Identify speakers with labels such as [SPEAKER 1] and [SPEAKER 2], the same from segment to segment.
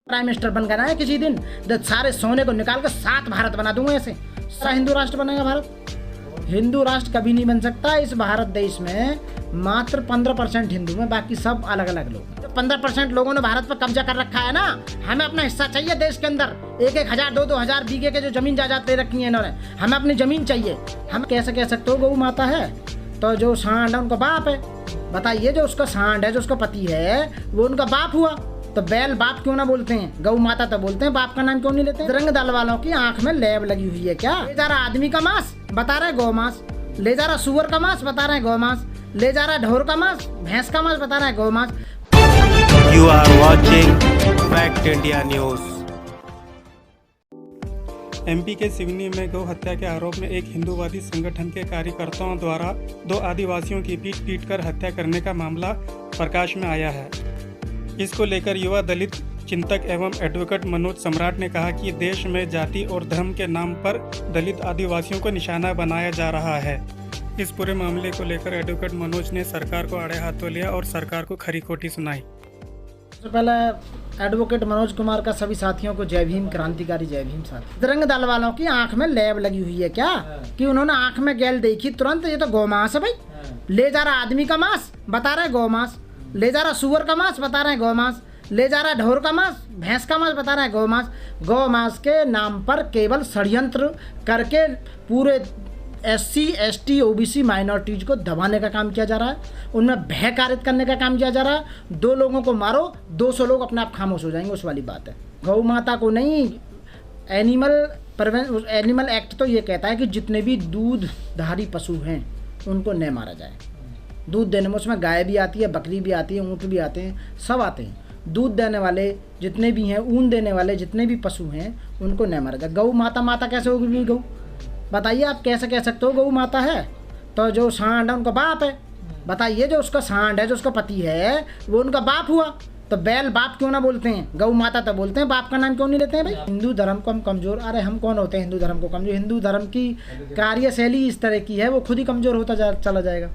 [SPEAKER 1] Prime minister बन गया है किसी दिन, तो सारे सोने को निकाल कर 7 भारत बना दूंगा। ऐसे सारा हिंदू राष्ट्र बनेगा भारत। हिंदू राष्ट्र कभी नहीं बन सकता। इस भारत देश में मात्र 15% हिंदू में, बाकी सब अलग अलग लोग। तो 15% लोगों ने भारत पर कब्जा कर रखा है ना, हमें अपना हिस्सा चाहिए देश के अंदर। 1-1 हजार 2-2 हजार बीघे के जो जमीन जायदाद ले रखी है इन्होंने, हमें अपनी जमीन चाहिए। हम कैसे कह सकते हो गौ माता है, तो जो सांड है उनका बाप है। बताइए, जो उसका सांड है, जो उसका पति है, वो उनका बाप हुआ। तो बैल बाप क्यों ना बोलते हैं, गौ माता तो बोलते हैं, बाप का नाम क्यों नहीं लेते? रंग दल वालों की आंख में लैब लगी हुई है क्या? ले जा रहा आदमी का मांस, बता रहे गौ मांस। ले जा रहा सुअर का मांस, बता रहे गौ मांस। ले जा रहा ढोर का मांस, भैंस का मांस, बता रहे गौ मांस।
[SPEAKER 2] You are watching Fact India News।
[SPEAKER 3] MP के सिवनी में गौ हत्या के आरोप में एक हिंदूवादी संगठन के कार्यकर्ताओं द्वारा 2 आदिवासियों की पीट कर हत्या करने का मामला प्रकाश में आया है। इसको लेकर युवा दलित चिंतक एवं एडवोकेट मनोज सम्राट ने कहा कि देश में जाति और धर्म के नाम पर दलित आदिवासियों को निशाना बनाया जा रहा है। इस पूरे मामले को लेकर एडवोकेट मनोज ने सरकार को आड़े हाथों लिया और सरकार को खरी खोटी सुनाई।
[SPEAKER 1] सबसे पहले एडवोकेट मनोज कुमार का सभी साथियों को जय भीम, क्रांतिकारी जय भीम। साथी रंग दल वालों की आंख में लैब लगी हुई है क्या, कि उन्होंने आंख में गैल देखी तुरंत, ये तो गौ मांस है भाई। ले जा रहा आदमी का मांस, बता रहे गौ मांस। ले जा रहा सुअर का मांस, बता रहे गौ मांस। ले जा रहा ढोर का मांस, भैंस का मांस, बता रहे गौ मांस। गौ मांस के नाम पर केवल षड्यंत्र करके पूरे SC ST OBC माइनॉरिटीज को दबाने का काम किया जा रहा है, उनमें भय कारित करने का काम किया जा रहा है। 2 लोगों को मारो, 200 लोग अपने आप खामोश हो जाएंगे, उस वाली बात है। गौ माता को नहीं, एनिमल एक्ट तो ये कहता है कि जितने भी दूधधारी पशु हैं उनको न मारा जाए। दूध देने में उसमें गाय भी आती है, बकरी भी आती है, ऊँट भी आते हैं, सब आते हैं। दूध देने वाले जितने भी हैं, ऊन देने वाले जितने भी पशु हैं, उनको न मारा जाए। गौ माता कैसे होगी गौ? बताइए, आप कैसे कह सकते हो गौ माता है? तो जो सांड है उनका बाप है। बताइए, जो उसका सांड है, जो उसका पति है, वो उनका बाप हुआ। तो बैल बाप क्यों ना बोलते हैं, गौ माता तो बोलते हैं, बाप का नाम क्यों नहीं लेते हैं भाई? हिंदू धर्म को हम कमज़ोर, अरे हम कौन होते हैं हिंदू धर्म को कमज़ोर? हिंदू धर्म की कार्यशैली इस तरह की है, वो खुद ही कमज़ोर होता चला जाएगा।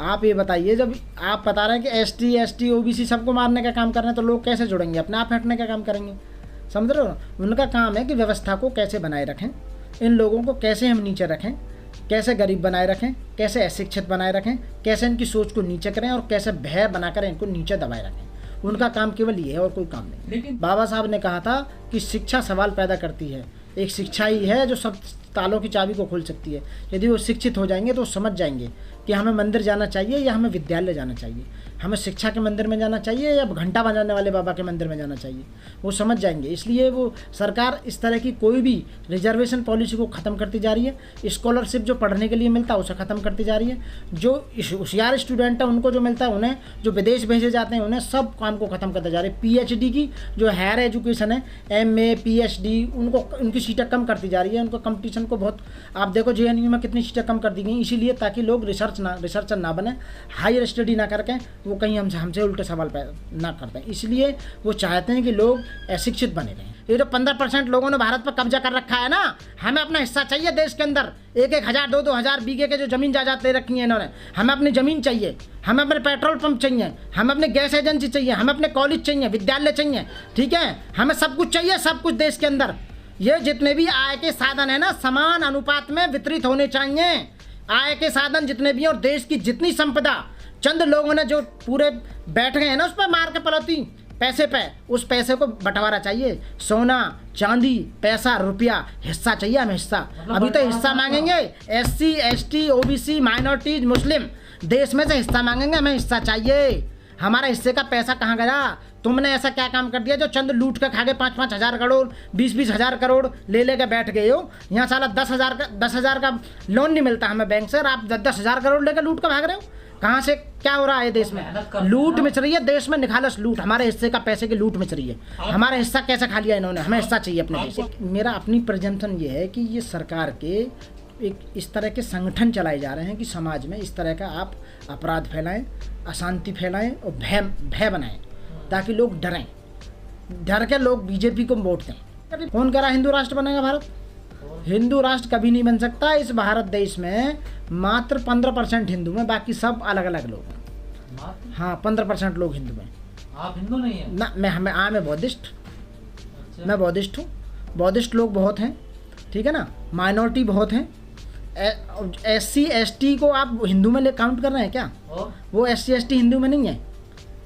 [SPEAKER 1] आप ये बताइए, जब आप बता रहे हैं कि ST ST OBC सबको मारने का काम कर रहे हैं, तो लोग कैसे जुड़ेंगे? अपने आप हटने का काम करेंगे। समझ रहे हो? उनका काम है कि व्यवस्था को कैसे बनाए रखें, इन लोगों को कैसे हम नीचे रखें, कैसे गरीब बनाए रखें, कैसे अशिक्षित बनाए रखें, कैसे इनकी सोच को नीचे करें और कैसे भय बनाकर इनको नीचे दबाए रखें। उनका काम केवल ये है और कोई काम नहीं। लेकिन बाबा साहब ने कहा था कि शिक्षा सवाल पैदा करती है। एक शिक्षा ही है जो सब तालों की चाबी को खोल सकती है। यदि वो शिक्षित हो जाएंगे तो वो समझ जाएंगे कि हमें मंदिर जाना चाहिए या हमें विद्यालय जाना चाहिए, हमें शिक्षा के मंदिर में जाना चाहिए या घंटा बजाने वाले बाबा के मंदिर में जाना चाहिए। वो समझ जाएंगे। इसलिए वो सरकार इस तरह की कोई भी रिजर्वेशन पॉलिसी को ख़त्म करती जा रही है। स्कॉलरशिप जो पढ़ने के लिए मिलता है उसे ख़त्म करती जा रही है। जो होशियार स्टूडेंट है उनको जो मिलता है, उन्हें जो विदेश भेजे जाते हैं, उन्हें सब काम को ख़त्म करते जा रही है। PhD की जो हायर एजुकेशन है, MA PhD, उनको उनकी सीटें कम करती जा रही है। उनको कंपटीशन को बहुत, आप देखो JNU में कितनी सीटें कम कर दी गई, इसीलिए ताकि लोग रिसर्चर ना बने, हायर स्टडी ना करके वो कहीं हमसे उल्टे सवाल ना करते हैं। इसलिए वो चाहते हैं कि लोग अशिक्षित बने रहें। ये जो 15% लोगों ने भारत पर कब्जा कर रखा है ना, हमें अपना हिस्सा चाहिए देश के अंदर। 1-1 हजार 2-2 हजार बीघे के जो जमीन जायदाद ले रखी है इन्होंने, हमें अपनी जमीन चाहिए, हमें अपने पेट्रोल पंप चाहिए, हमें अपने गैस एजेंसी चाहिए, हमें अपने कॉलेज चाहिए, विद्यालय चाहिए, ठीक है? हमें सब कुछ चाहिए, सब कुछ देश के अंदर। ये जितने भी आय के साधन है ना, समान अनुपात में वितरित होने चाहिए। आय के साधन जितने भी हैं और देश की जितनी संपदा चंद लोगों ने जो पूरे बैठ गए हैं ना उस पर मार के पलौती पैसे पे, उस पैसे को बंटवारा चाहिए। सोना चांदी पैसा रुपया हिस्सा चाहिए, हमें हिस्सा। अभी तो हिस्सा मांगेंगे SC ST OBC माइनॉरिटीज मुस्लिम, देश में से हिस्सा मांगेंगे, हमें हिस्सा चाहिए। हमारे हिस्से का पैसा कहाँ गया? तुमने ऐसा क्या काम कर दिया जो चंद लूट के खा गए? 5-5 हजार करोड़ 20-20 हजार करोड़ ले के बैठ गए हो। यहाँ साला 10 हजार का लोन नहीं मिलता हमें बैंक से, और आप 10 हजार करोड़ लेकर लूट कर भाग रहे हो। कहाँ से क्या हो रहा है देश में? लूट मच रही है देश में, निखालस लूट। हमारे हिस्से का पैसे की लूट मच रही है। हमारा हिस्सा कैसे खा लिया इन्होंने? हमें हिस्सा चाहिए अपने देश। मेरा अपनी प्रेजेंटेशन ये है कि ये सरकार के एक इस तरह के संगठन चलाए जा रहे हैं कि समाज में इस तरह का आप अपराध फैलाएं, अशांति फैलाएं और भय बनाएं, ताकि लोग डरें। डर के लोग BJP को वोट दें। कौन कह रहा हिंदू राष्ट्र बनेगा भारत? हिंदू राष्ट्र कभी नहीं बन सकता। इस भारत देश में मात्र 15% हिंदू में, बाकी सब अलग अलग लोग हैं। हाँ, 15% लोग हिंदू में।
[SPEAKER 4] आप हिंदू नहीं है
[SPEAKER 1] ना? मैं बौद्धिस्ट। मैं बौद्धिस्ट हूँ, बौद्धिस्ट लोग बहुत हैं, ठीक है ना, माइनॉरिटी बहुत हैं। SC ST को आप हिंदू में काउंट कर रहे हैं क्या? वो SC ST हिंदू में नहीं है,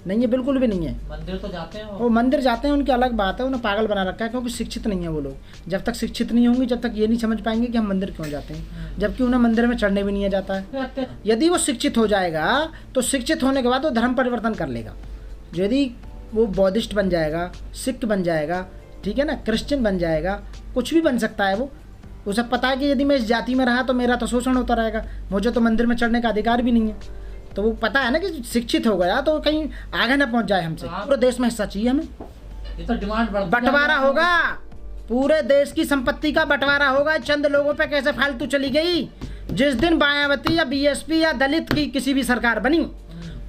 [SPEAKER 1] नहीं है, बिल्कुल भी नहीं है।
[SPEAKER 4] मंदिर तो जाते हैं
[SPEAKER 1] वो मंदिर जाते हैं, उनकी अलग बात है, उन्हें पागल बना रखा है, क्योंकि शिक्षित नहीं है वो लोग। जब तक शिक्षित नहीं होंगे, जब तक ये नहीं समझ पाएंगे कि हम मंदिर क्यों जाते हैं, जबकि उन्हें मंदिर में चढ़ने भी नहीं जाता है। यदि वो शिक्षित हो जाएगा तो शिक्षित होने के बाद वो धर्म परिवर्तन कर लेगा। यदि वो बौद्धिस्ट बन जाएगा, सिख बन जाएगा, ठीक है ना, क्रिश्चियन बन जाएगा, कुछ भी बन सकता है वो। उसे पता है कि यदि मैं इस जाति में रहा तो मेरा तो शोषण होता रहेगा, मुझे तो मंदिर में चढ़ने का अधिकार भी नहीं है। तो वो पता है ना कि शिक्षित हो गया तो कहीं आगे ना पहुंच जाए हमसे। पूरे देश में हिस्सा चाहिए हमें,
[SPEAKER 4] ये तो डिमांड
[SPEAKER 1] बंटवारा होगा, पूरे देश की संपत्ति का बंटवारा होगा। चंद लोगों पे कैसे फालतू चली गई। जिस दिन मायावती या BSP या दलित की किसी भी सरकार बनी,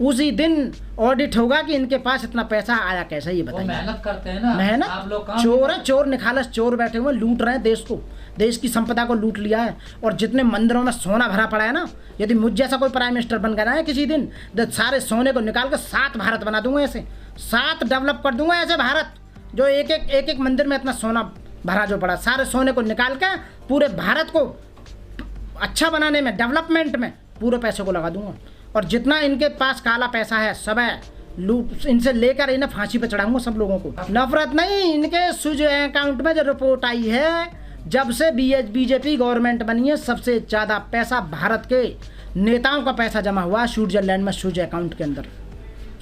[SPEAKER 1] उसी दिन ऑडिट होगा कि इनके पास इतना पैसा आया कैसे, ये बताइए।
[SPEAKER 4] मेहनत करते हैं ना,
[SPEAKER 1] मेहनत,
[SPEAKER 4] आप लोग
[SPEAKER 1] चोर है, चोर निखालस चोर बैठे हुए लूट रहे हैं देश को, देश की संपदा को लूट लिया है। और जितने मंदिरों में सोना भरा पड़ा है ना, यदि मुझ जैसा कोई प्राइम मिनिस्टर बन गया है किसी दिन, तो सारे सोने को निकाल कर 7 भारत बना दूंगा, ऐसे 7 डेवलप कर दूंगा ऐसे भारत, जो एक एक मंदिर में इतना सोना भरा जो पड़ा, सारे सोने को निकाल के पूरे भारत को अच्छा बनाने में, डेवलपमेंट में पूरे पैसे को लगा दूंगा। और जितना इनके पास काला पैसा है सब है लूट, इनसे लेकर इन्हें फांसी पे चढ़ाऊंगा सब लोगों को। नफरत नहीं, इनके सुज अकाउंट में जो रिपोर्ट आई है, जब से BJP गवर्नमेंट बनी है, सबसे ज़्यादा पैसा भारत के नेताओं का पैसा जमा हुआ स्विट्जरलैंड में, सुज अकाउंट के अंदर।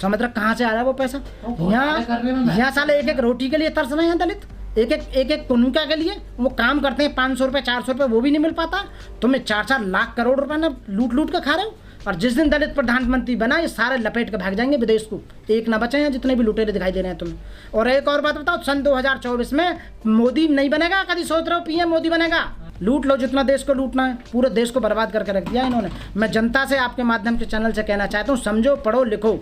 [SPEAKER 1] समझ रहा कहाँ से आ रहा है वो पैसा? यहाँ साले एक रोटी के लिए तरस रहे हैं दलित, एक कुनुका के लिए वो काम करते हैं, 500 रुपये 400 रुपये वो भी नहीं मिल पाता। तुम्हें 4-4 लाख करोड़ रुपए ना लूट के खा रहे हो। और जिस दिन दलित प्रधानमंत्री बना, ये सारे लपेट के भाग जाएंगे विदेश को, एक ना बचे हैं जितने भी लुटेरे दिखाई दे रहे हैं तुम्हें। और एक और बात बताओ, सन 2024 में मोदी नहीं बनेगा, कभी सोच रहे हो PM मोदी बनेगा? लूट लो जितना देश को लूटना है, पूरे देश को बर्बाद करके रख दिया इन्होंने। मैं जनता से आपके माध्यम के चैनल से कहना चाहता हूँ, समझो, पढ़ो, लिखो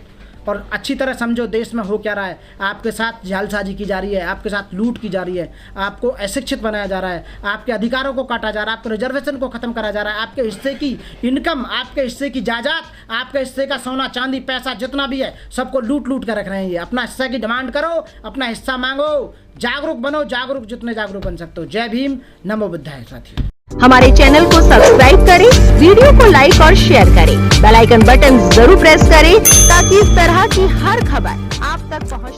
[SPEAKER 1] और अच्छी तरह समझो देश में हो क्या रहा है। आपके साथ जालसाजी की जा रही है, आपके साथ लूट की जा रही है, आपको अशिक्षित बनाया जा रहा है, आपके अधिकारों को काटा जा रहा है, आपके रिजर्वेशन को खत्म करा जा रहा है, आपके हिस्से की इनकम, आपके हिस्से की जायदाद, आपके हिस्से का सोना चांदी पैसा जितना भी है सबको लूट कर रख रहे हैं ये। अपना हिस्सा की डिमांड करो, अपना हिस्सा मांगो, जागरूक बनो, जागरूक जितने जागरूक बन सकते हो। जय भीम, नमो बुद्धाय। साथियों,
[SPEAKER 5] हमारे चैनल को सब्सक्राइब करें, वीडियो को लाइक और शेयर करें, बेल आइकन बटन जरूर प्रेस करें ताकि इस तरह की हर खबर आप तक पहुंच